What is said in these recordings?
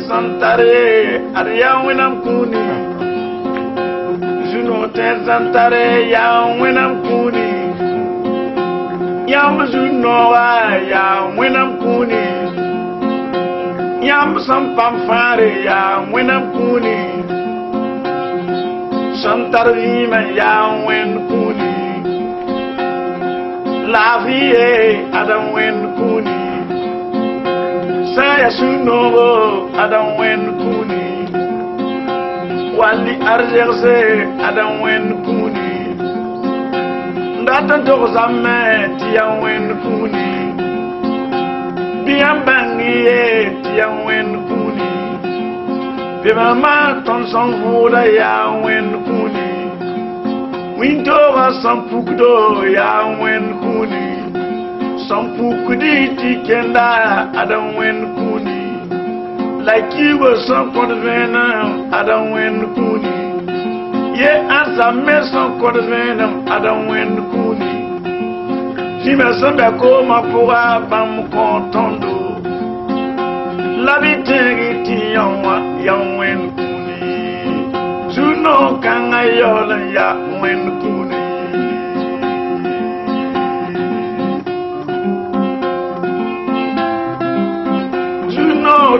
santare aria winam kuni juno ten santare ya winam kuni yam juno ya winam kuni yam sampam fare ya winam kuni santare ya win kuni la vie adam win kuni saya sunovo adam wen kuni wali arjerse adam wen kuni ndatan to zamme tiyan wen kuni biam bangiye tiyan wen kuni bimama ton son voda ya wen kuni winto va sampukdo ya wen kuni Sampukudi tikenda adam wen kuni like you were some venom adam wen kuni ye asa me some venom adam wen kuni si me sembe ko ma pourra bam kontondo la biteri ti yan wen kuni juno kanga yola ya wen kuni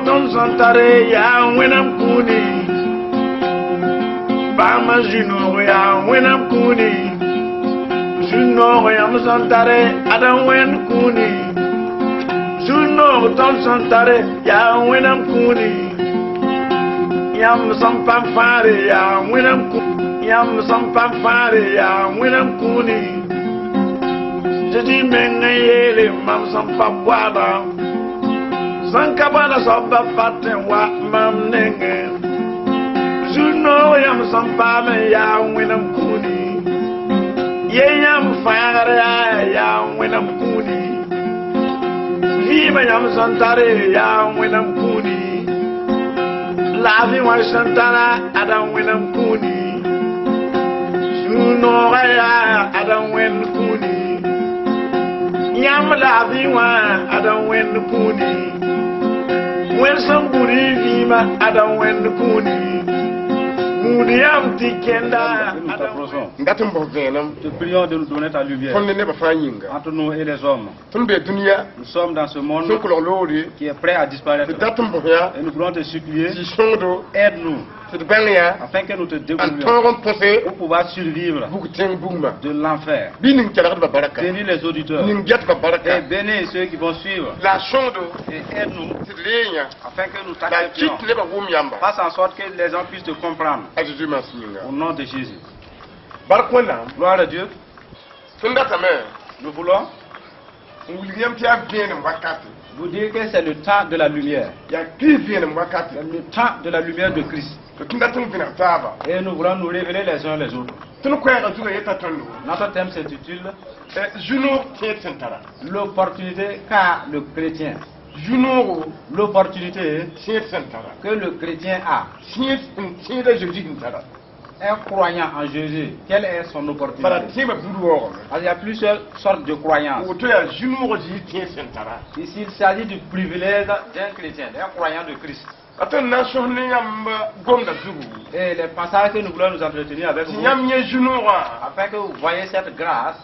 Don santare ya winam kuni Bama juno ya winam kuni Juno ya santare adam wen kuni Juno don santare ya winam kuni Yam sampam fare ya winam kuni Yam sampam fare ya winam kuni Jadi mengayele mam sampam wada Sankabala sabba fatten wa mam nenge Juno yam sampame ya winam kuni Ye yam fare ya winam kuni Viva yam santare ya winam kuni Lavi wa santara adam winam kuni Juno ya adam wen kuni Yam lavi wa adam wen kuni When somebody vima adam wen kuni Mudiam tikenda Ngatum bovenam Te prions de nous donner ta lumière entre nous et les hommes. Nous sommes dans ce monde qui est prêt à disparaître. Et nous voulons te supplier, aide-nous afin que nous te découvrions pour pouvoir survivre de l'enfer. Bénis les auditeurs et bénis ceux qui vont suivre. Et aide-nous afin que nous t'acceptions. Fasse en sorte que les gens puissent te comprendre. Au nom de Jésus. Gloire à Dieu. Nous voulons vous dire que c'est le temps de la lumière. C'est le temps de la lumière de Christ. Et nous voulons nous révéler les uns les autres. Notre thème s'intitule l'opportunité qu'a le chrétien. L'opportunité que le chrétien a. Un croyant en Jésus, quelle est son opportunité? Il y a plusieurs sortes de croyances. Ici, il s'agit du privilège d'un chrétien, d'un croyant de Christ. Et les passages que nous voulons nous entretenir avec vous, afin que vous voyez cette grâce,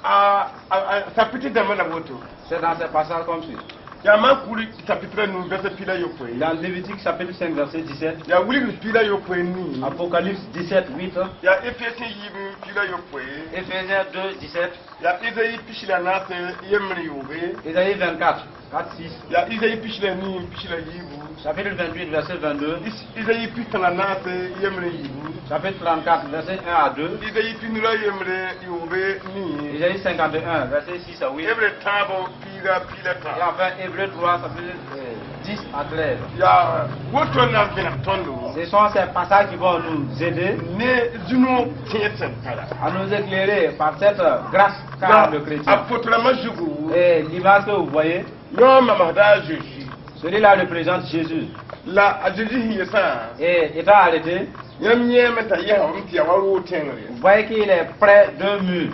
c'est dans ces passages comme ceci. Dans Lévitique chapitre 5 verset 17, Apocalypse 17 8, Ephésiens 2 17, Isaïe 24 4 6, chapitre 28 verset 22, chapitre 34 verset 1 à 2, Isaïe 51 verset 6 à 8, et enfin Hébreux 3 chapitre 10 à 13. Ce sont ces passages qui vont nous aider à nous éclairer par cette grâce qu'a le chrétien. Et l'image que vous voyez, celui-là représente Jésus. Et étant arrêté, vous voyez qu'il est près d'un mur.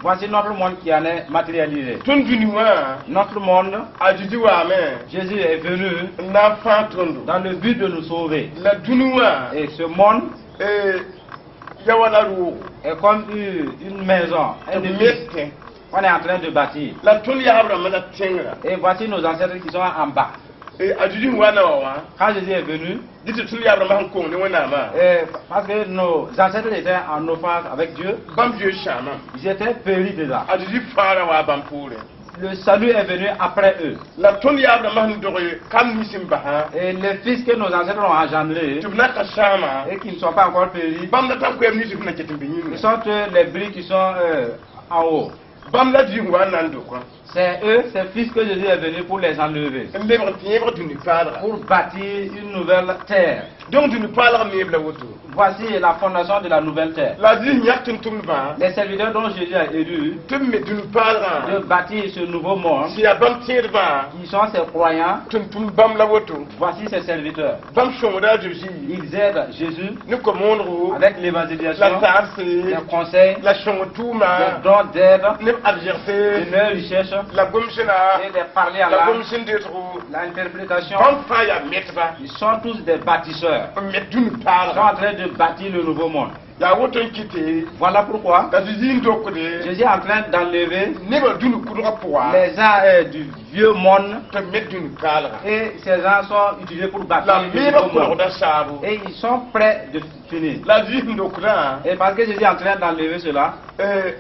Voici notre monde qui en est matérialisé. Ton vinouin. Notre monde, A dit ouais amen. Jésus est venu L'enfant tondo. dans le but de nous sauver. La dunouin. Et ce monde Yawalaru. est comme une maison, un édifice qu'on est en train de bâtir. La tunia Abraham la tengra. Et voici nos ancêtres qui sont en bas. Et a dit wana wa. Quand Jésus est venu, Dit tunia Abraham ko ne wana ma. parce que nos ancêtres étaient en offense avec Dieu, Bam Dieu chama. ils étaient péris déjà. A dit fara wa bam pour. Le salut est venu après eux. La tunia Abraham dore kam nisim baha. Et les fils que nos ancêtres ont engendrés Tu n'as qu'à chama. et qui ne sont pas encore péris, Bam la tam ko nisim na ketimbi. ce sont les bris qui sont en haut. Bam la di wana ndo quoi. C'est eux, ces fils que Jésus est venu pour les enlever, pour bâtir une nouvelle terre. Donc tu ne parles pas de Voici la fondation de la nouvelle terre. la vie n'y a qu'un tour va. Les serviteurs dont Jésus a élu Tu me tu ne parles de bâtir ce nouveau monde, si à bam tiers va. qui sont ces croyants, Tu ne bam la voto. voici ces serviteurs. Bam chomra de Jésus. Ils aident Jésus Nous commandons avec l'évangélisation, la tarse, les conseils, la chomtouma, les dons d'aide, ne adverser de leurs richesses la gomchena, et de parler à la l'âme, gomchen de trop. l'interprétation. Bam faya metba. Ils sont tous des bâtisseurs. Mais tu ne Ils sont parles. en train de bâtir le nouveau monde. Ya woto quitté. Voilà pourquoi La vie ndokode. Jésus est en train d'enlever Ne va d'une coudra pour. les gens du vieux monde Te mettre d'une parle. et ces gens sont utilisés pour bâtir La le meilleure nouveau couleur monde. de sable. Et ils sont prêts de finir. La vie ndokra. Et parce que Jésus est en train d'enlever cela,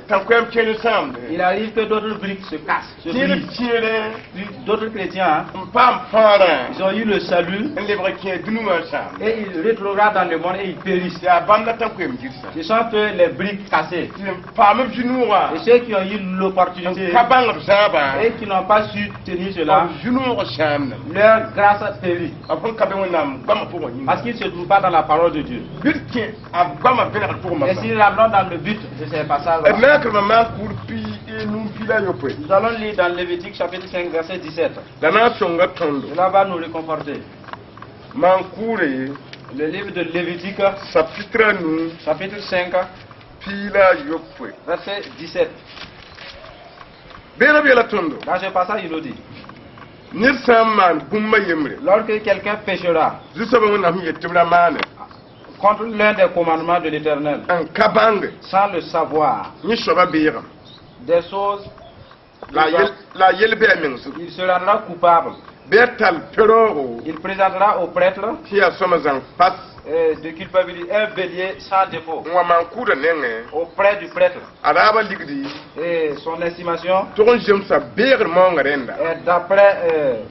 Tant qu'on aime le semble. il arrive que d'autres briques se cassent, se Qui le brisent. tire. D'autres chrétiens, Pas fara. ils ont eu le salut Les vrais qui est d'une ensemble. et ils rétrogradent dans le monde et ils périssent. C'est à bande tant qu'on aime dire ça. Ce sont eux les briques cassées. Pas même du noir. Et ceux qui ont eu l'opportunité Kabang Zaba. et qui n'ont pas su tenir cela, Du noir cham. leur grâce périt. Après Kabonam, Bama pour moi. Parce qu'ils ne se trouvent pas dans la parole de Dieu. But qui a Bama Bénard pour moi. Et si nous allons dans le but de ces passages, Et maître maman courpi et nous fila yopé. nous allons lire dans Lévitique chapitre 5 verset 17. La nation gatondo. Cela va nous réconforter. Mancouré. Le livre de Lévitique Chapitre nous. chapitre 5 Pila yopé. verset 17. Béla béla tondo. Dans ce passage, il nous dit, Nirsaman Bumba Yemre. lorsque quelqu'un péchera Justement, on a mis le man. contre l'un des commandements de l'Éternel, Un kabang. sans le savoir, Ni soba bira. des choses, La yelbe mensu. il se rendra coupable. Bertal peroro. Il présentera au prêtre Qui a somazan face. de culpabilité un bélier sans défaut Wa mankura nenge. auprès du prêtre. Araba ligdi. Et son estimation Toron jemsa ber mongarenda. est d'après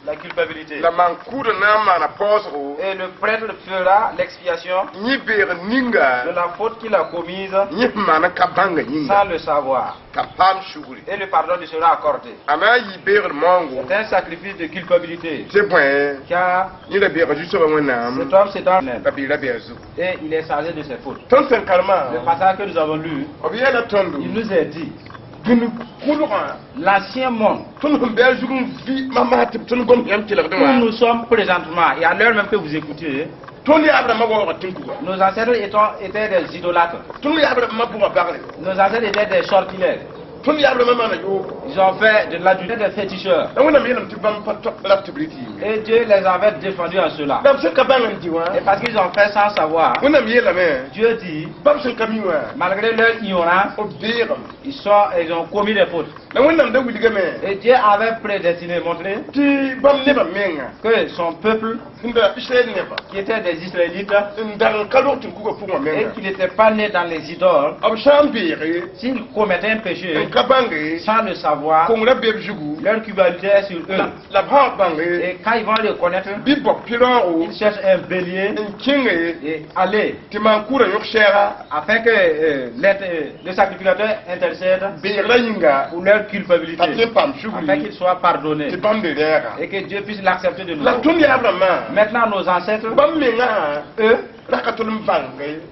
la culpabilité. La mankura nama na posro. Et le prêtre fera l'expiation Ni ber de ninga. la faute qu'il a commise Ni mana kabanga sans ninga. le savoir. Kapam shuguri. Et le pardon lui sera accordé. Ana yi ber mongo. C'est un sacrifice de culpabilité. C'est point. Car Ni la ber juste ba wonam. cet homme s'est en La ber berzu. et il est chargé de ses fautes. Ton sen kalma. Le passage que nous avons lu, Obiya la tondo. il nous est dit, Dunu kulura. l'ancien monde Ton humbe jugun vi mama tip ton gom yam tilar où dama. nous sommes présentement, et à l'heure même que vous écoutez, Tony Abraham wa tinkuga. nos ancêtres étaient des idolâtres. Tony Abraham ma bagle. Nos ancêtres étaient des sortilèges. Tony Abraham ma yo. Ils ont fait de l'adultère des féticheurs. Da wona mi nam tibam pat la tibriti. Et Dieu les avait défendus en cela. Dam se kabangan diwa. Et parce qu'ils ont fait sans savoir, Wona mi la me. Dieu dit, Bam se kamiwa. malgré leur ignorance, O biram. ils ont commis des fautes. Da wona da wuli game. Et Dieu avait prédestiné, montré Ti bam ne ba menga. que son peuple, Inda Israël ne ba. qui était des Israélites, Ndang kalo tinkuga pour et menga. qui n'étaient pas nés dans les idoles, Ab shambire. s'ils commettaient un péché En kabange. sans le savoir, Ko ngra be jugu. leur culpabilité est sur eux. La ba bange. Et quand ils vont le connaître, Bibok pilaro. ils cherchent un bélier En kinge. et aller Ti mankura yok shera. afin que le sacrificateur intercède Be la yinga. pour leur culpabilité, Tatin pam afin shuguri. qu'ils soient pardonnés Ti bam de dera. et que Dieu puisse l'accepter de La nouveau. tundi Abraham. Maintenant, nos ancêtres, Bam menga. eux,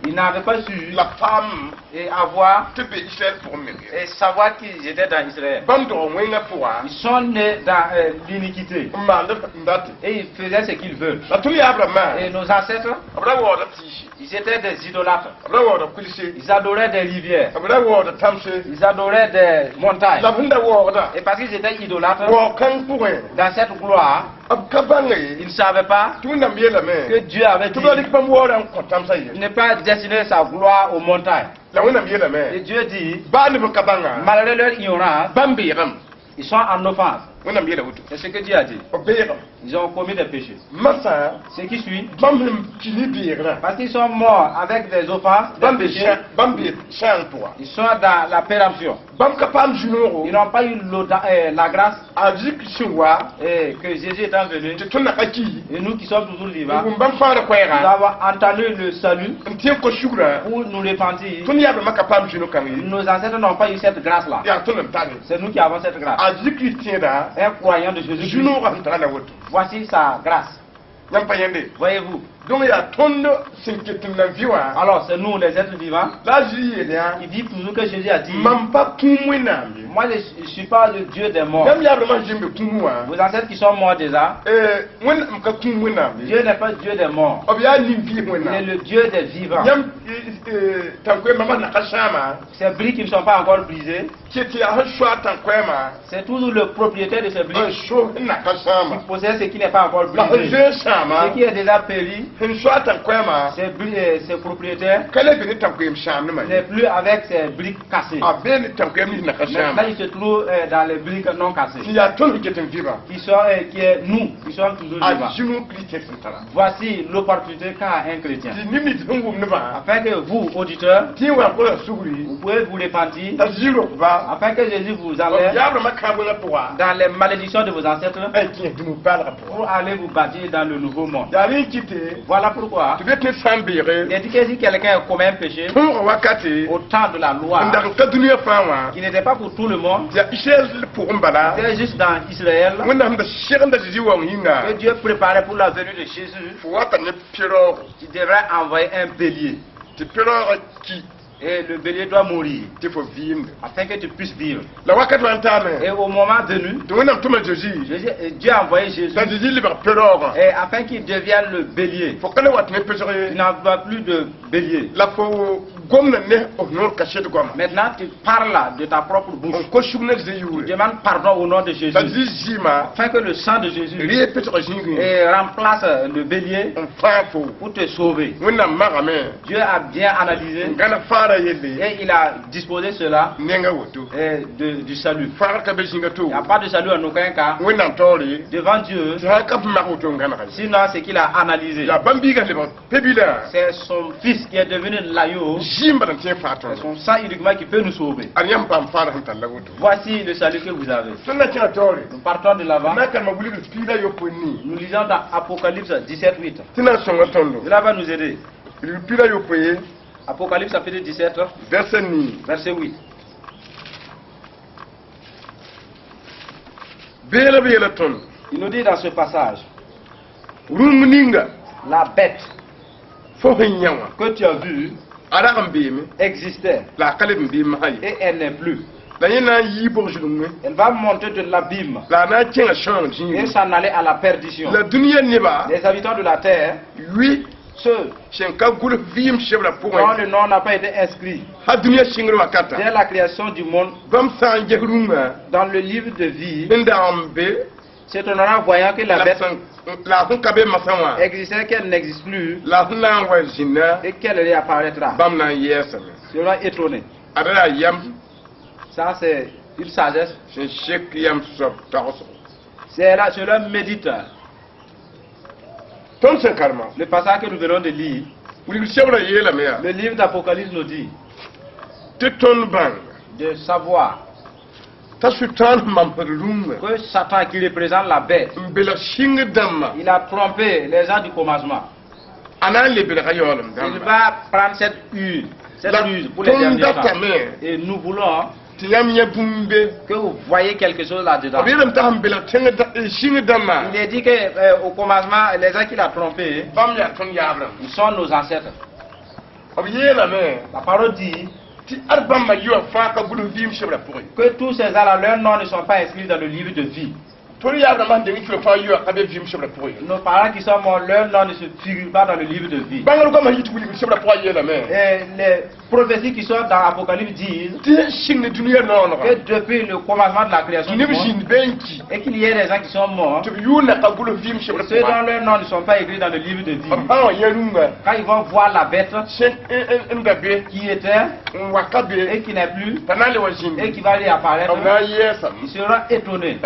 Ils n'avaient pas su la femme et avoir te be Israël pour me. et savoir qu'ils étaient dans Israël. Ils sont nés dans l'iniquité et ils faisaient ce qu'ils veulent. Et nos ancêtres, ils étaient des idolâtres. Ils adoraient des rivières. Ils adoraient des montagnes. Et parce qu'ils étaient idolâtres, dans cette gloire, ils ne savaient pas que Dieu avait dit il n'est pas destiné sa gloire aux montagnes. Et Dieu dit, malgré leur ignorance, ils sont en offense. C'est ce que Dieu a dit. Ils ont commis des péchés. Ce qui suit, parce qu'ils sont morts avec des offenses, des péchés, ils sont dans la péremption. Ils n'ont pas eu la grâce et que Jésus étant venu, et nous qui sommes toujours vivants, nous avons entendu le salut pour nous repentir. Nos ancêtres n'ont pas eu cette grâce-là. C'est nous qui avons cette grâce. Un croyant de Jésus, voici sa grâce. Voyez-vous? Alors c'est nous les êtres vivants qui vivent toujours que Jésus a dit. Moi je ne suis pas le Dieu des morts. Vos ancêtres qui sont morts déjà, Dieu n'est pas le Dieu des morts. Il est le Dieu des vivants. Ces briques qui ne sont pas encore brisées, c'est toujours le propriétaire de ces briques qui possède ce qui n'est pas encore brisé. Ce qui est déjà péri, ses propriétaires n'est plus avec ses briques cassées. Maintenant il se trouve dans les briques non cassées. Qui est nous, qui sommes toujours vivants. Voici l'opportunité qu'a un chrétien. Afin que vous, auditeurs, vous pouvez vous repentir, afin que Jésus vous enlève dans les malédictions de vos ancêtres pour aller vous bâtir dans le nouveau monde. Voilà pourquoi il est dit que si quelqu'un commet un péché au temps de la loi, qui n'était pas pour tout le monde, c'était juste dans Israël, que Dieu préparait pour la venue de Jésus, il devrait envoyer un bélier. Et le bélier doit mourir afin que tu puisses vivre. Et au moment venu, Dieu a envoyé Jésus et afin qu'il devienne le bélier. Il n'en va plus de bélier. Maintenant tu parles de ta propre bouche. Tu demandes pardon au nom de Jésus afin que le sang de Jésus remplace le bélier pour te sauver. Dieu a bien analysé et il a disposé cela du salut. Il n'y a pas de salut en aucun cas devant Dieu, sinon ce qu'il a analysé. C'est son fils qui est devenu l'agneau. C'est son sang uniquement qui peut nous sauver. Voici le salut que vous avez. Nous partons de l'avant. Nous lisons dans Apocalypse 17:8. Cela va nous aider. Apocalypse chapitre 17, verset 8. Il nous dit dans ce passage, la bête que tu as vue existait et elle n'est plus. Elle va monter de l'abîme et s'en aller à la perdition. Les habitants de la terre, ceux dont le nom n'a pas été inscrit dès la création du monde dans le livre de vie, s'étonnera en voyant que la bête existait, qu'elle n'existe plus et qu'elle réapparaîtra. Cela étonné. Ça c'est une sagesse. Cela médite. Le passage que nous venons de lire, le livre d'Apocalypse nous dit de savoir que Satan qui représente la bête, il a trompé les gens du commencement. Il va prendre cette ruse pour les derniers temps. Et nous voulons que vous voyez quelque chose là-dedans. Il est dit que au commencement, les gens qui l'ont trompé, ils sont nos ancêtres. La parole dit que tous ces gens-là, leurs noms ne sont pas inscrits dans le livre de vie. Nos parents qui sont morts, leurs noms ne se figurent pas dans le livre de vie. Et les prophéties qui sont dans l'Apocalypse disent que depuis le commencement de la création du monde, et qu'il y ait des gens qui sont morts, ceux dont leurs noms ne sont pas écrits dans le livre de vie, quand ils vont voir la bête qui était et qui n'est plus et qui va lui apparaître, ils seront étonnés.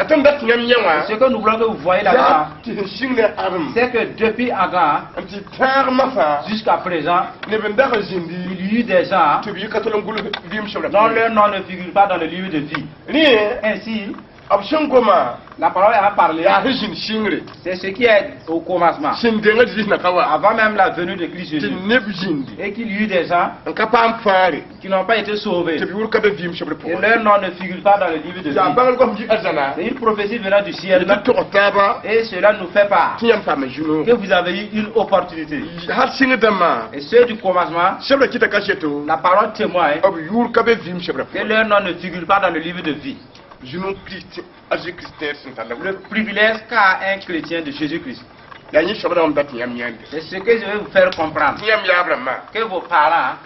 Ce que nous voulons que vous voyez là-bas, c'est que depuis Adam jusqu'à présent, il y a eu des gens dont leur nom ne figure pas dans le livre de vie. Ainsi, la parole a parlé. C'est ce qui est au commencement, avant même la venue de Christ Jésus, et qu'il y a eu des gens qui n'ont pas été sauvés, et leur nom ne figure pas dans le livre de vie. C'est une prophétie venant du ciel, et cela nous fait part que vous avez eu une opportunité. Et ceux du commencement, la parole témoigne que leur nom ne figure pas dans le livre de vie. Le privilège qu'a un chrétien de Jésus-Christ. C'est ce que je vais vous faire comprendre. Que vos parents,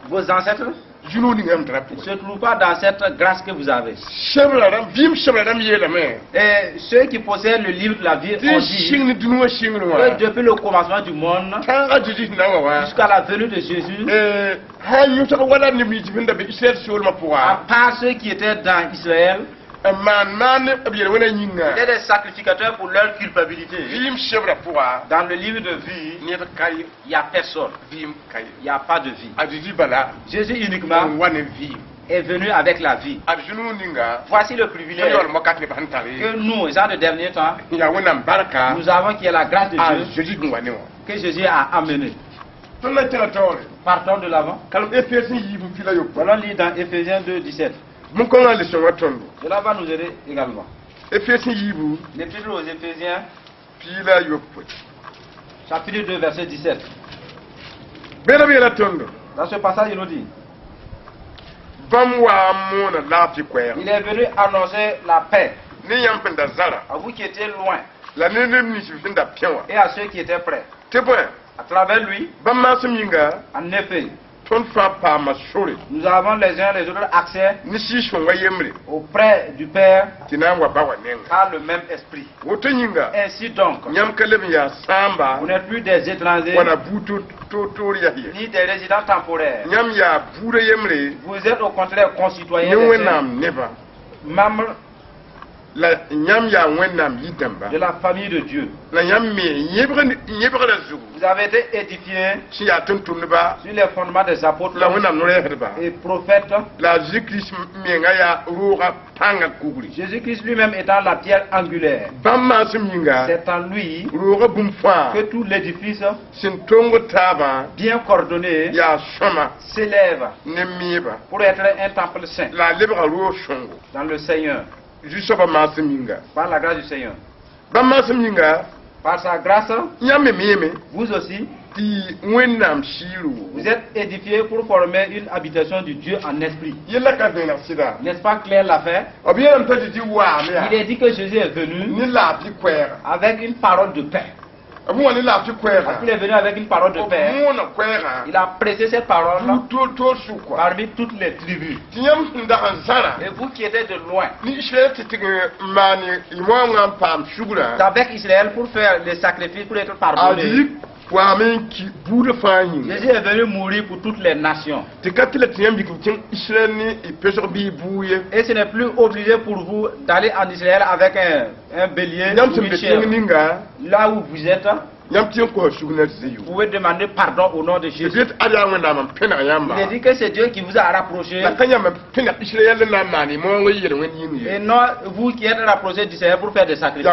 vos ancêtres, ne se trouvent pas dans cette grâce que vous avez. Et ceux qui possèdent le livre de la vie ont dit que depuis le commencement du monde jusqu'à la venue de Jésus, à part ceux qui étaient dans Israël, il y a des sacrificateurs pour leur culpabilité. Dans le livre de vie, il n'y a personne. Il n'y a pas de vie. Jésus uniquement est venu avec la vie. Voici le privilège que nous, gens de dernier temps, nous avons, qui est la grâce de Dieu que Jésus a amené. Partons de l'avant. Allons lire dans Ephésiens 2, 17. Cela va nous aider également. L'épître aux Éphésiens, chapitre 2, verset 17. Dans ce passage, il nous dit: il est venu annoncer la paix à vous qui étiez loin et à ceux qui étaient près. À travers lui, en effet, nous avons les uns les autres accès auprès du Père par le même esprit. Ainsi donc, vous n'êtes plus des étrangers ni des résidents temporaires. Vous êtes au contraire concitoyens membres de la famille de Dieu. Vous avez été édifiés sur les fondements des apôtres et prophètes. Jésus-Christ lui-même étant la pierre angulaire. C'est en lui que tout l'édifice bien coordonné s'élève pour être un temple saint dans le Seigneur. Par la grâce du Seigneur. Par sa grâce, vous aussi, vous êtes édifiés pour former une habitation du Dieu en esprit. N'est-ce pas clair l'affaire? Il est dit que Jésus est venu avec une parole de paix. Il est venu avec une parole de paix. Il a prêché cette parole parmi toutes les tribus. Et vous qui êtes de loin, avec Israël pour faire les sacrifices, pour être pardonné. Jésus est venu mourir pour toutes les nations. Et ce n'est plus obligé pour vous d'aller en Israël avec un bélier ou une chèvre. Là où vous êtes, vous pouvez demander pardon au nom de Jésus. Il est dit que c'est Dieu qui vous a rapproché. Et non vous qui êtes rapprochés d'Israël pour faire des sacrifices.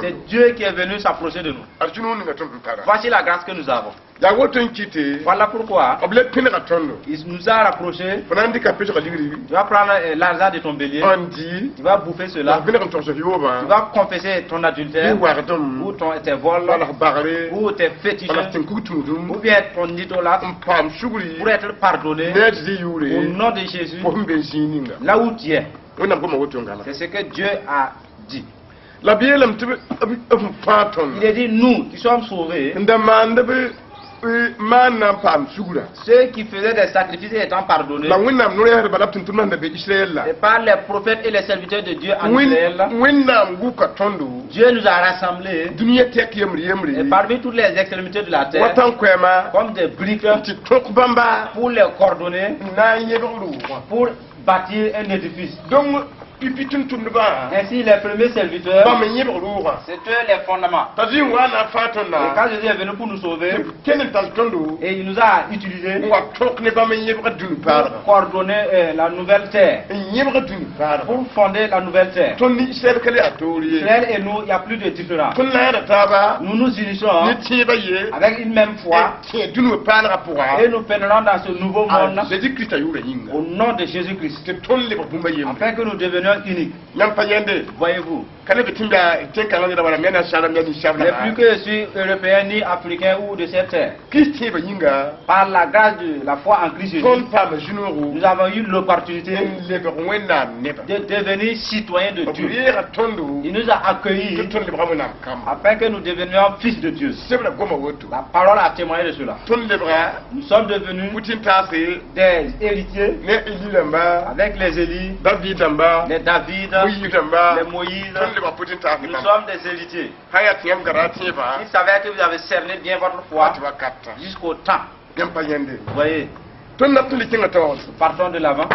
C'est Dieu qui est venu s'approcher de nous. Voici la grâce que nous avons. Ya woto nkite. Voilà pourquoi il nous a rapprochés. Tu vas prendre l'argent de ton bélier. Tu vas bouffer cela. Tu vas confesser ton adultère. Ou tes vols. Ou tes fétiches. Ou bien ton idolâtre. Pour être pardonné. Au nom de Jésus. Là où tu es. C'est ce que Dieu a dit. Il a dit nous qui sommes sauvés. Ceux qui faisaient des sacrifices étant pardonnés. Et par les prophètes et les serviteurs de Dieu en Israël. Dieu nous a rassemblés. Et parmi toutes les extrémités de la terre. Comme des briques. Pour les coordonner. Pour bâtir un édifice. Ainsi, les premiers serviteurs, c'était les fondements. Et quand Jésus est venu pour nous sauver, et il nous a utilisés pour coordonner la nouvelle terre, pour fonder la nouvelle terre. Israël et nous, il n'y a plus de différence. Nous nous unissons avec une même foi et nous pénétrons dans ce nouveau monde au nom de Jésus-Christ, afin que nous devenions unique. Voyez-vous, les plus que je suis européen ni africain ou de cette terre, par la grâce de la foi en Christ Jésus, nous avons eu l'opportunité de devenir citoyens de Dieu. Il nous a accueillis afin que nous devenions fils de Dieu. La parole a témoigné de cela. Nous sommes devenus des héritiers avec les Élie, les David, les Moïse. Nous sommes des héritiers. Il s'avère que vous avez cerné bien votre foi jusqu'au temps. Vous voyez, partons de l'avant.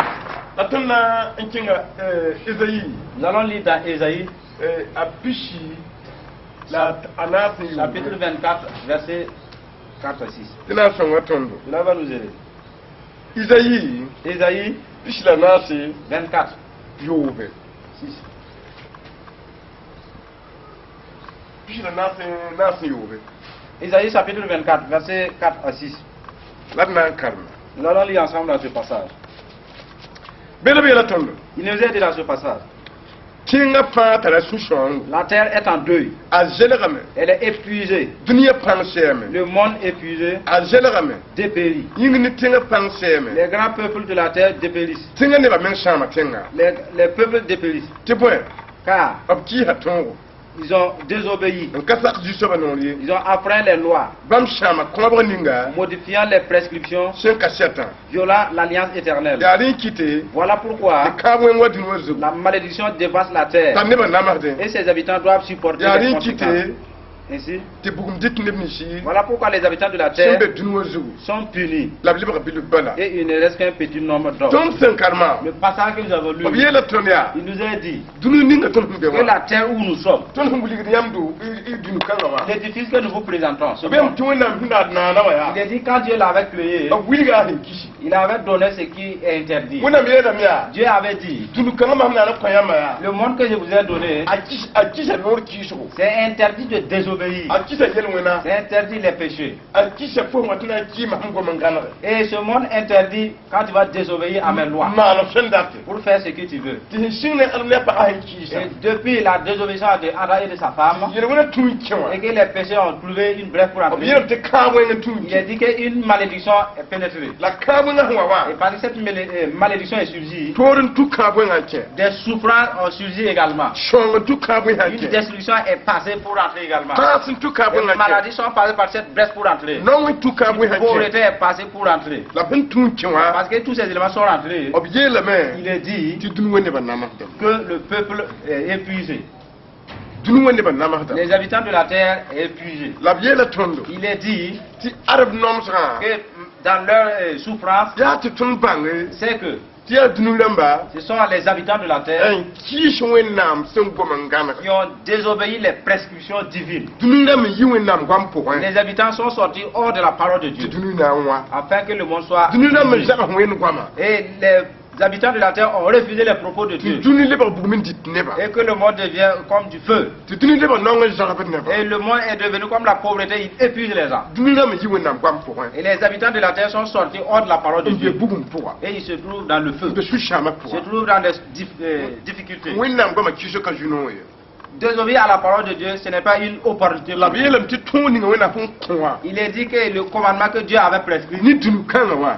Nous allons lire dans Ésaïe, chapitre 24, versets 4 à 6. Cela va nous aider. Ésaïe 24. 6. Ésaïe chapitre 24, versets 4 à 6. Nous allons lire ensemble dans ce passage. Il nous est dit dans ce passage. La terre est en deuil. Elle est épuisée. Le monde épuisé dépérit. Les grands peuples de la terre dépérissent. Les peuples dépérissent. Car ils ont désobéi. Ils ont enfreint les lois, modifiant les prescriptions, violant l'alliance éternelle. Voilà pourquoi la malédiction dévaste la terre et ses habitants doivent supporter les conséquences. Ainsi, voilà pourquoi les habitants de la terre sont punis et il ne reste qu'un petit nombre d'hommes. Le passage que nous avons lu, il nous a dit que la terre où nous sommes, l'édifice que nous vous présentons, il a dit quand Dieu l'avait créé, il avait donné ce qui est interdit. Dieu avait dit, le monde que je vous ai donné, c'est interdit de désobéir. C'est interdit les péchés. Et ce monde interdit quand tu vas désobéir à mes lois pour faire ce que tu veux. Et depuis la désobéissance de Adam et de sa femme, et que les péchés ont trouvé une brèche pour entrer, il a dit qu'une malédiction est pénétrée. Et parce que cette malédiction est surgie, des souffrances ont surgi également. Une destruction est passée pour entrer également. Les maladies sont passées par cette brèche pour entrer. La pauvreté est passée pour entrer. Parce que tous ces éléments sont rentrés. Il est dit que le peuple est épuisé. Les habitants de la terre sont épuisés. Il est dit que dans leur souffrance, c'est que ce sont les habitants de la terre qui ont désobéi les prescriptions divines. Les habitants sont sortis hors de la parole de Dieu afin que le monde soit. Et les habitants de la terre ont refusé les propos de Dieu. Et que le monde devient comme du feu. Et le monde est devenu comme la pauvreté, il épuise les gens. Et les habitants de la terre sont sortis hors de la parole de Dieu. Et ils se trouvent dans le feu. Ils se trouvent dans des difficultés. Désobéir à la parole de Dieu, ce n'est pas une opportunité. Il est dit que le commandement que Dieu avait prescrit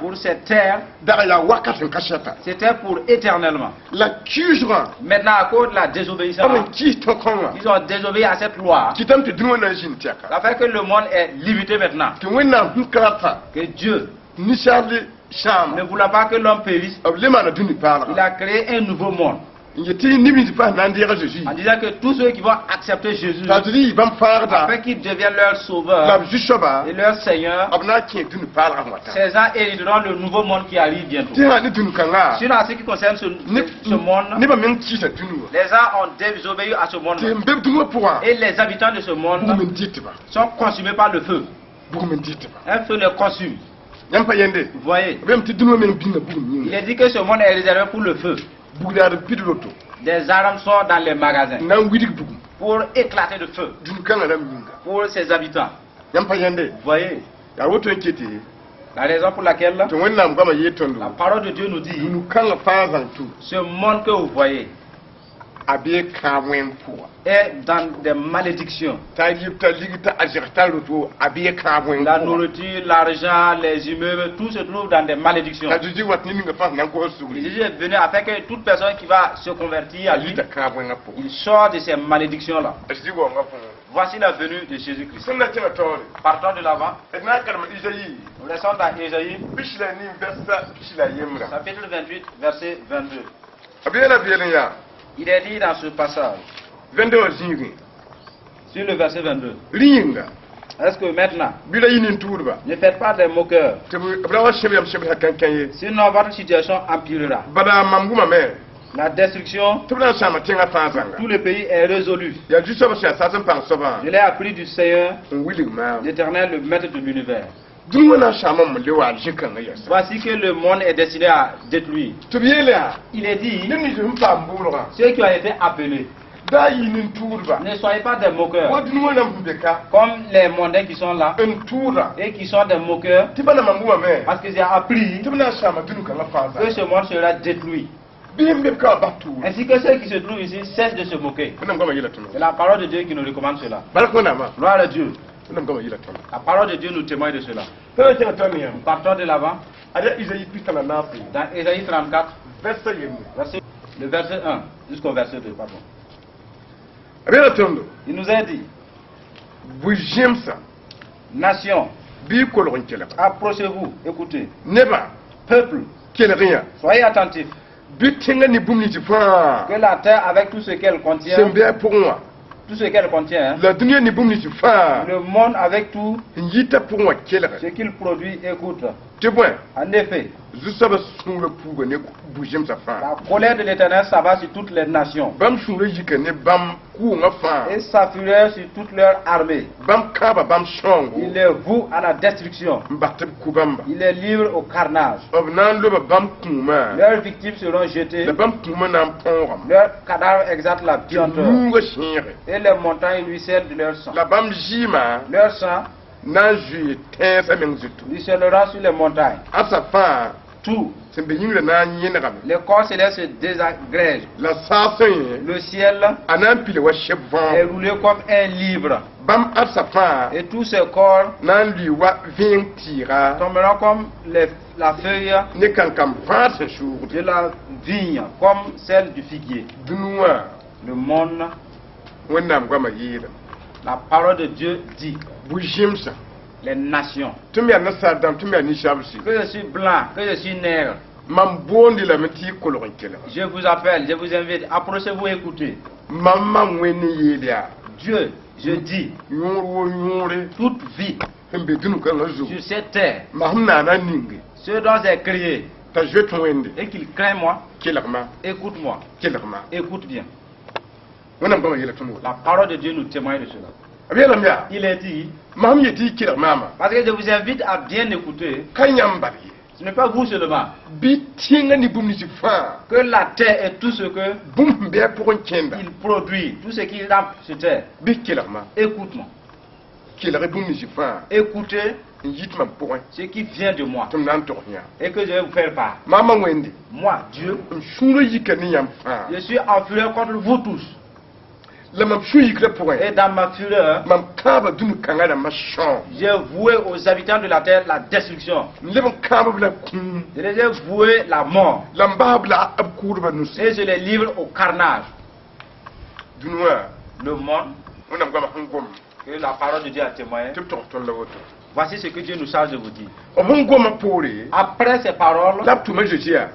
pour cette terre, c'était pour éternellement. Maintenant, à cause de la désobéissance, ils ont désobéi à cette loi. Ça fait que le monde est limité maintenant. Que Dieu, ne voulant pas que l'homme périsse, il a créé un nouveau monde. En disant que tous ceux qui vont accepter Jésus, afin qu'il devienne leur sauveur et leur Seigneur, ces gens hériteront le nouveau monde qui arrive bientôt. Sinon, en ce qui concerne ce monde, les gens ont désobéi à ce monde. Et les habitants de ce monde sont consumés par le feu. Un feu les consume. Vous voyez, il est dit que ce monde est réservé pour le feu. Des armes sont dans les magasins pour éclater le feu pour ses habitants. Vous voyez, la raison pour laquelle la parole de Dieu nous dit, ce monde que vous voyez est dans des malédictions. La nourriture, l'argent, les immeubles, tout se trouve dans des malédictions. Jésus est venu afin que toute personne qui va se convertir à lui, il sort de ces malédictions-là. Voici la venue de Jésus-Christ. Partons de l'avant. Nous laissons dans Ésaïe, chapitre 28, verset 22. Il est dit dans ce passage, sur le verset 22, est-ce que maintenant, ne faites pas des moqueurs, sinon votre situation empirera. La destruction, tout le pays est résolu. Je l'ai appris du Seigneur, l'Éternel, le Maître de l'univers. Voici que le monde est destiné à détruire. Il est dit, ceux qui ont été appelés, ne soyez pas des moqueurs, comme les mondains qui sont là et qui sont des moqueurs, parce que j'ai appris que ce monde sera détruit. Ainsi que ceux qui se trouvent ici cessent de se moquer. C'est la parole de Dieu qui nous recommande cela. Gloire à Dieu. La parole de Dieu nous témoigne de cela. Nous partons de l'avant. Dans Ésaïe 34, le verset 1 jusqu'au verset 2. Pardon. Il nous a dit, nation, approchez-vous, écoutez. Peuple, soyez attentifs. Que la terre avec tout ce qu'elle contient, tout ce qu'elle contient, le monde avec tout ce qu'il produit, écoute. En effet, la colère de l'Éternel s'abat sur toutes les nations et sa fureur sur toute leur armée. Il les voue à la destruction. Il les livre au carnage. Leurs victimes seront jetées. Leurs cadavres exaltent la puanteur. Et les montagnes ruissellent de leur sang. Leur sang ruissellera sur les montagnes. Tout. Les corps célestes se désagrègent. Le ciel est roulé comme un livre. Et tous ces corps tomberont comme la feuille de la vigne, comme celle du figuier. Le monde, la parole de Dieu dit, les nations, que je suis blanc, que je suis nègre, je vous appelle, je vous invite, approchez-vous, écoutez. Dieu, je dis, toute vie sur cette terre, ceux dont j'ai crié et qu'ils craignent moi, écoute-moi, écoute bien. La parole de Dieu nous témoigne de cela. Il est dit, parce que je vous invite à bien écouter, Ce n'est pas vous seulement. Que la terre est tout ce que il produit, tout ce qu'il a sur terre. Écoute-moi. Écoutez ce qui vient de moi et que je vais vous faire part. Moi, Dieu, je suis en fureur contre vous tous. Et dans ma fureur, j'ai voué aux habitants de la terre la destruction. Je les ai voué la mort. Et je les livre au carnage. Le monde, que la parole de Dieu a témoigné. Voici ce que Dieu nous charge de vous dire. Après ces paroles,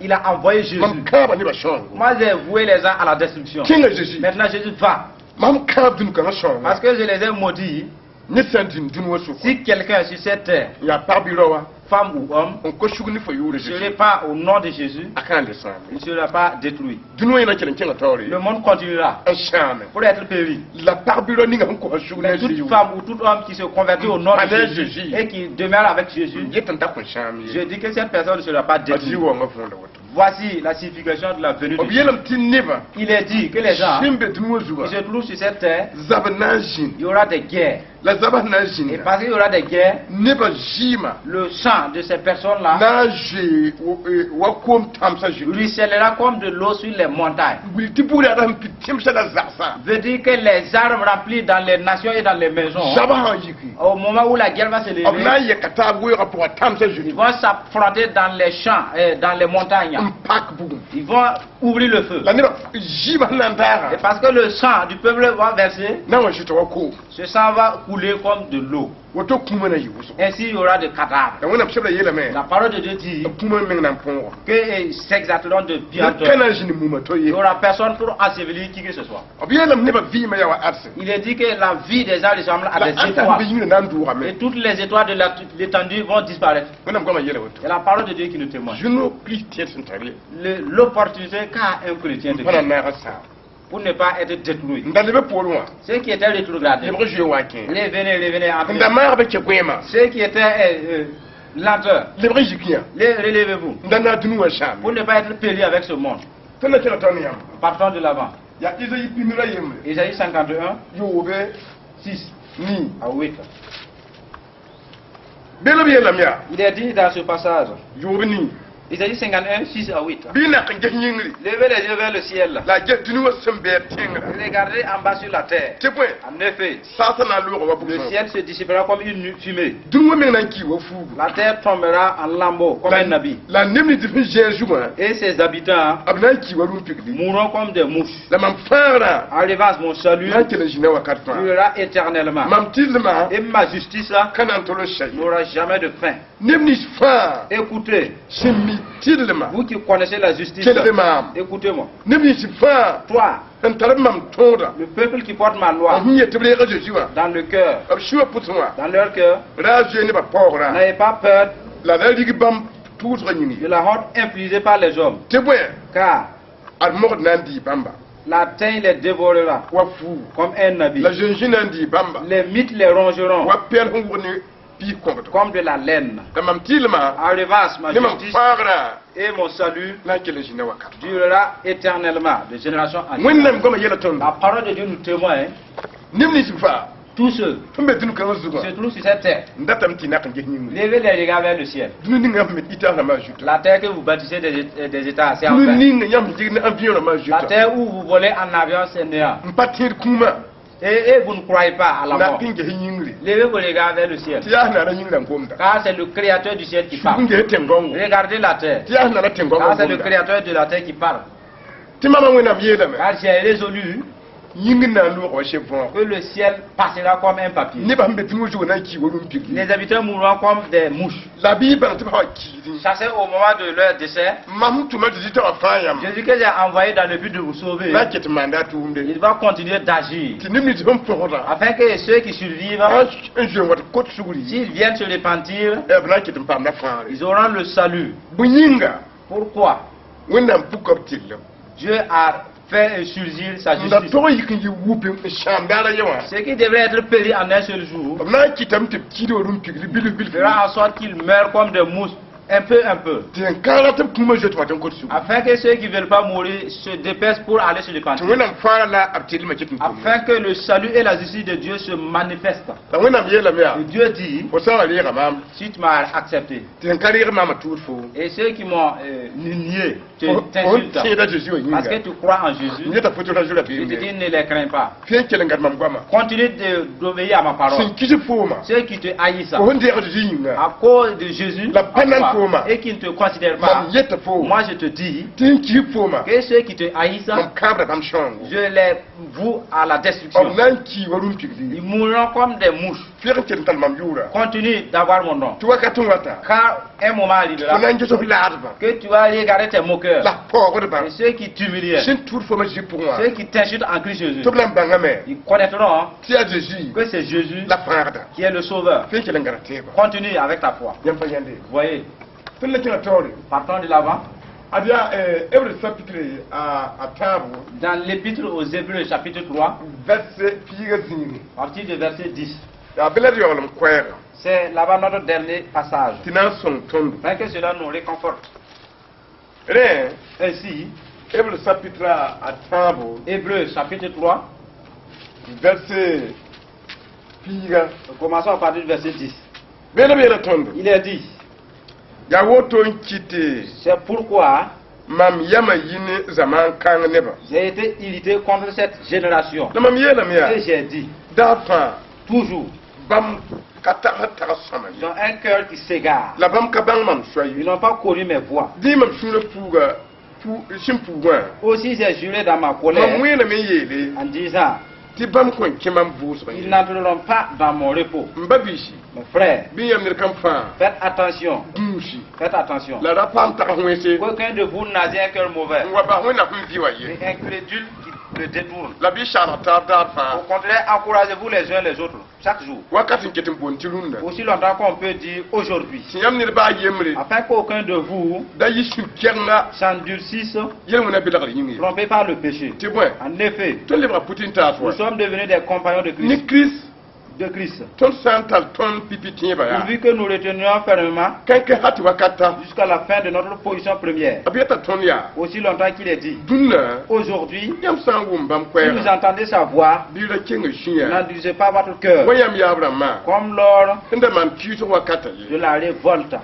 il a envoyé Jésus. Moi, j'ai voué les uns à la destruction. Maintenant, Jésus va. Parce que je les ai maudits. Si quelqu'un sur cette terre, femme ou homme, ne serait pas au nom de Jésus, il ne sera pas détruit. Le monde continuera pour être péri. Mais toute femme ou tout homme qui se convertit au nom de Jésus et qui demeure avec Jésus, je dis que cette personne ne sera pas détruite. Voici la signification de la venue de Jésus. Il est dit que les gens qui se trouvent sur cette terre, il y aura des guerres. Et parce qu'il y aura des guerres, le sang de ces personnes-là ruissellera comme de l'eau sur les montagnes. Veut dire que les armes remplies dans les nations et dans les maisons, au moment où la guerre va se lever, ils vont s'affronter dans les champs et dans les montagnes. Ils vont ouvrir le feu. Et parce que le sang du peuple va verser, ce sang va couler comme de l'eau. Ainsi il y aura des cadavres. La parole de Dieu dit que s'exalteront de bientôt. Il n'y aura personne pour ensevelir qui que ce soit. Il est dit que la vie des gens ressemble à des étoiles. Et toutes les étoiles de l'étendue vont disparaître. Et la parole de Dieu qui nous témoigne. L'opportunité qu'a un chrétien de pour ne pas être détruit. Ceux qui étaient rétrogradés, les venez entre. Ceux qui étaient lenteurs, les relevez-vous. Pour ne pas être péris avec ce monde. Partons de l'avant. Isaïe 51, 6 à 8. Il est dit dans ce passage. Isaïe 51, 6 à 8. Levez les yeux vers le ciel. Regardez en bas sur la terre. En effet, le ciel se dissipera comme une fumée. La terre tombera en lambeaux comme un habit. Et ses habitants mourront comme des mouches. En revanche, mon salut durera éternellement. Et ma justice n'aura jamais de fin. Écoutez, vous qui connaissez la justice, écoutez-moi. Toi, le peuple qui porte ma loi dans le cœur, dans leur cœur, n'ayez pas peur de la honte infligée par les hommes, car la teigne les dévorera comme un habit. Les mythes les rongeront comme de la laine. En revanche, ma justice et mon salut durera éternellement de génération en génération. La parole de Dieu nous témoigne. Tous ceux qui se trouvent sur cette terre, levez les regards vers le ciel. La terre que vous bâtissez des États, c'est enfer. La terre où vous volez en avion, c'est néant. Et vous ne croyez pas à la mort. Levez vos regards vers le ciel. Car c'est le créateur du ciel qui parle. Regardez la terre. Car c'est le créateur de la terre qui parle. Car j'ai résolu que le ciel passera comme un papier. Les habitants mourront comme des mouches. Chassés au moment de leur décès. Jésus que j'ai envoyé dans le but de vous sauver, il va continuer d'agir afin que ceux qui survivent, s'ils viennent se repentir, ils auront le salut. Pourquoi? Dieu a fait surgir sa justice. Ce qui devrait être péri en un seul jour fera en sorte qu'il meurt comme des mouches un peu, afin que ceux qui ne veulent pas mourir se dépêchent pour aller sur le cantique, afin que le salut et la justice de Dieu se manifestent. Et Dieu dit, si tu m'as accepté, et ceux qui m'ont nié t'insultent parce que tu crois en Jésus, je te dis, ne les crains pas. Continue d'obéir à ma parole. Ceux qui te haïssent à cause de Jésus et qui ne te considèrent pas, moi je te dis que ceux qui te haïssent, je les voue à la destruction. Ils mourront comme des mouches. Continue d'avoir mon nom, car un moment arrivera que tu vas regarder tes moqueurs et ceux qui t'humilient, ceux qui t'insultent en Christ Jésus. Ils connaîtront que c'est Jésus qui est le Sauveur. Continue avec ta foi. Vous voyez, partons de l'avant. Dans l'épître aux Hébreux, chapitre 3, à partir du verset 10. C'est là-bas notre dernier passage. Afin que cela nous réconforte. Ainsi, Hébreux chapitre 3, verset 4. Commençons à partir du verset 10. Il est dit, c'est pourquoi j'ai été irrité contre cette génération. Et j'ai dit, toujours, ils ont un cœur qui s'égare. Ils n'ont pas connu mes voies. Aussi j'ai juré dans ma colère en disant, ils n'entreront pas dans mon repos. Mes frères, faites attention. Faites attention. Qu'aucun de vous n'a un cœur mauvais et incrédule qui le détourne. Au contraire, encouragez-vous les uns les autres chaque jour. Aussi longtemps qu'on peut dire aujourd'hui. Afin qu'aucun de vous s'endurcisse, trompé par le péché. En effet, nous sommes devenus des compagnons de Christ. Pourvu que nous retenions fermement jusqu'à la fin de notre position première. Aussi longtemps qu'il est dit, aujourd'hui, si vous entendez sa voix, n'endurcissez pas votre cœur, comme lors de la révolte.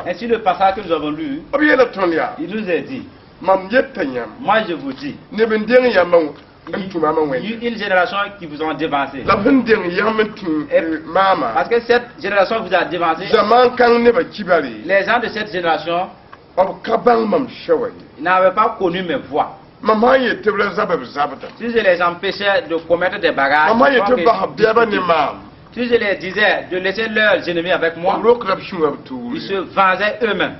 Ainsi le passage que nous avons lu, il nous est dit, moi je vous dis, une génération qui vous ont dévancé. Parce que cette génération vous a dévancé. Les gens de cette génération n'avaient pas connu mes voies. Si je les empêchais de commettre des bagages, si je les disais de laisser leurs ennemis avec moi, ils se vengeaient eux-mêmes.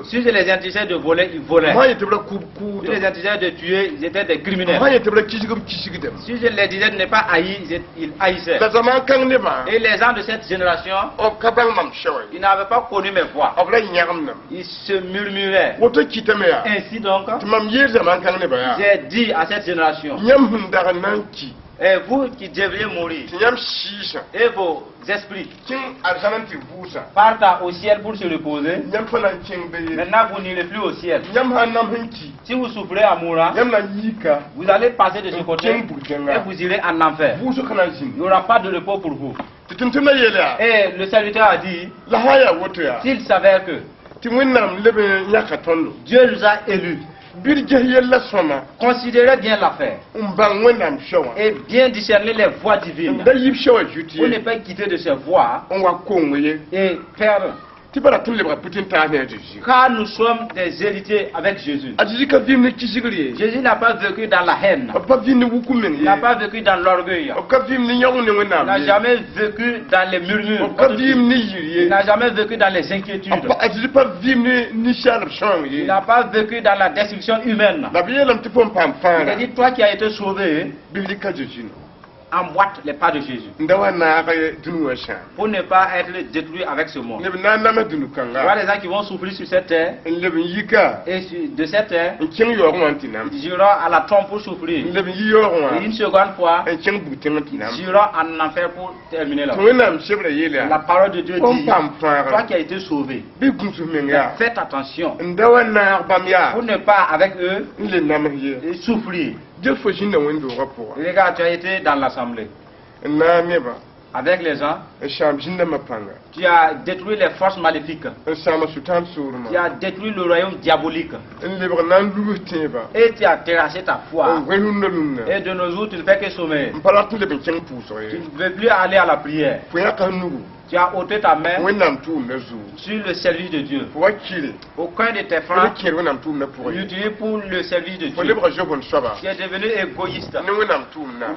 Si je les interdisais de voler, ils volaient. Si je les interdisais de tuer, ils étaient des criminels. Si je les disais de ne pas haïr, ils haïssaient. Et les gens de cette génération, ils n'avaient pas connu mes voix. Ils se murmuraient. Ainsi donc, j'ai dit à cette génération, et vous qui devriez mourir, et vos esprits partent au ciel pour se reposer, maintenant vous n'irez plus au ciel. Si vous souffrez en mourant, vous allez passer de ce côté et vous irez en enfer. Il n'y aura pas de repos pour vous. Et le serviteur a dit, s'il s'avère que Dieu nous a élus, considérez bien l'affaire et bien discerner les voies divines pour ne pas quitter de ces voies et perdre. Car nous sommes des héritiers avec Jésus. Jésus n'a pas vécu dans la haine. Il n'a pas vécu dans l'orgueil. Il n'a jamais vécu dans les murmures. Il n'a jamais vécu dans les inquiétudes. Il n'a pas vécu dans la destruction humaine. Il a dit, toi qui as été sauvé, emboîte les pas de Jésus. Pour ne pas être détruit avec ce monde. Il y a des gens qui vont souffrir sur cette terre. Et de cette terre, ils iront à la tombe pour souffrir. Et une seconde fois, ils iront en enfer pour terminer là. La parole de Dieu dit, toi qui as été sauvé, faites attention pour ne pas avec eux souffrir. Les gars, tu as été dans l'assemblée avec les gens, tu as détruit les forces maléfiques, tu as détruit le royaume diabolique et tu as terrassé ta foi. Et de nos jours, tu ne fais que sommeiller. Tu ne veux plus aller à la prière. Tu as ôté ta main sur le service de Dieu. Aucun de tes frères l'utilise pour le service de Dieu. Tu es devenu égoïste,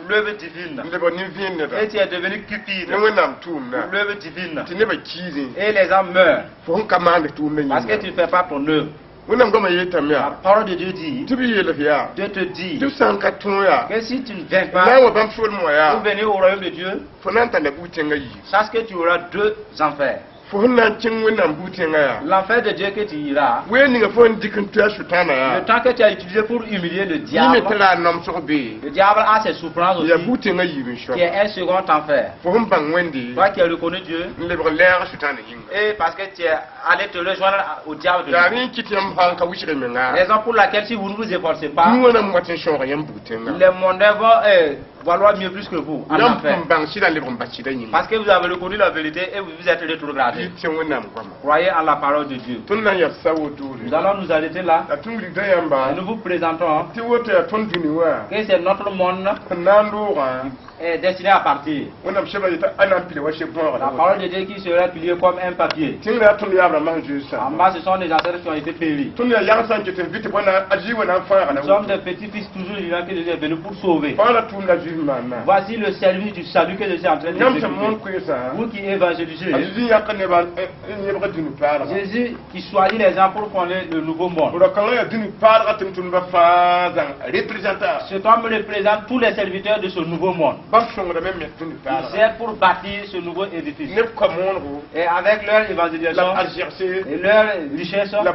l'œuvre divine. Et tu es devenu cupide, l'œuvre divine. Et les gens meurent parce que tu ne fais pas ton œuvre. La parole de Dieu dit, Dieu te dit que si tu ne viens pas pour venir au royaume de Dieu, sache que tu auras deux enfers. L'enfer de Dieu que tu iras, le temps que tu as utilisé pour humilier le diable a ses souffrances aussi, qui est un second enfer. Toi qui as reconnu Dieu, et parce que tu es allé te rejoindre au diable de Dieu. Raison pour laquelle si vous ne vous efforcez pas, les mondains vont valoir mieux plus que vous en enfer. Parce que vous avez reconnu la vérité et vous vous êtes rétrogradé. Croyez en la parole de Dieu. Nous allons nous arrêter là. Et nous vous présentons que c'est notre monde est destiné à partir. La parole de Dieu qui sera pliée comme un papier. En bas, ce sont des ancêtres qui ont été péris. Nous sommes des petits-fils toujours vivants que Dieu est venu pour sauver. Voici le service du salut que je suis en train de exécuter. Vous qui évangélisez, Jésus qui choisit les gens pour fonder le nouveau monde. Cet homme représente tous les serviteurs de ce nouveau monde. Ils servent pour bâtir ce nouveau édifice. Et avec leur évangélisation et leur richesse, leur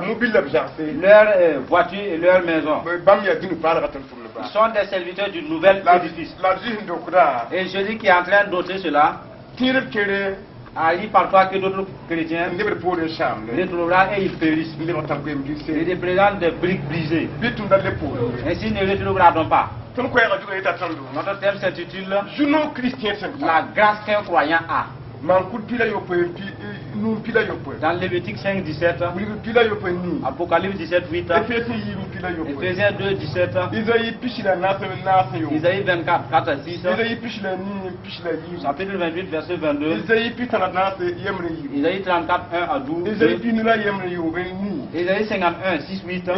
voiture et leur maison, ils sont des serviteurs du nouvel édifice. Et Jésus qui est en train d'ôter cela, Ali parfois que d'autres chrétiens les trouvera et ils périssent. Ils représentent des briques brisées. Ainsi ne les retrouvera pas. Notre thème s'intitule La grâce qu'un croyant a. Dans Lévitique 5, 17, Apocalypse 17, 8, Ephésiens 2, 17, Isaïe 24, 4 à 6, chapitre 28, verset 22, Isaïe 34, 1 à 12, Isaïe 51, 6, 8,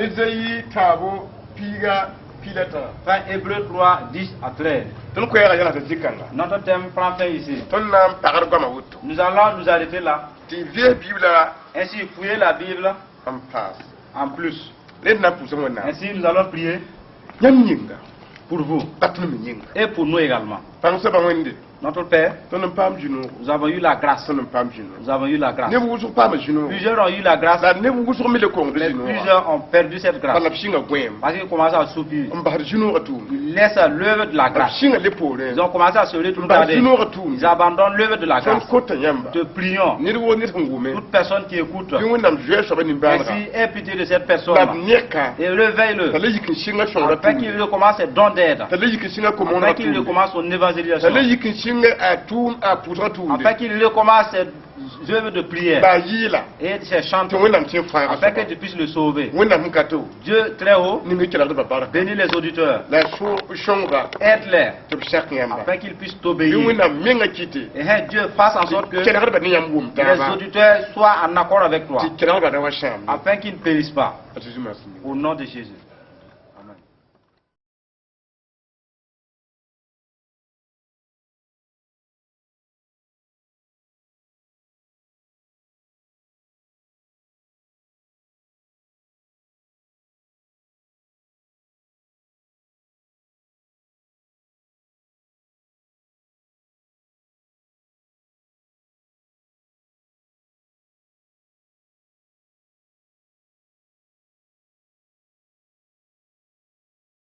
Fin Hébreu 3, 10 à 13. Notre thème prend fin ici. Nous allons nous arrêter là. Ainsi, fouillez la Bible en plus. Ainsi, nous allons prier pour vous et pour nous également. Notre Père, nous avons eu la grâce. Nous avons eu la grâce. Plusieurs ont eu la grâce. Mais plusieurs ont perdu cette grâce. Parce qu'ils commencent à soupirer. Ils laissent l'œuvre de la grâce. Ils ont commencé à se regarder. Ils abandonnent l'œuvre de la grâce. Te prions. Toute personne qui écoute. Ainsi, aie pitié de cette personne. Et réveille-le. Afin qu'il recommence ses dons d'aide. Afin qu'il recommence son évangélisation. Afin qu'il recommence ses œuvres de prière et ses chants, afin que tu puisses le sauver. Dieu très haut, bénis les auditeurs, aide-les, afin qu'ils puissent t'obéir. Et Dieu fasse en sorte que les auditeurs soient en accord avec toi, afin qu'ils ne périssent pas. Au nom de Jésus.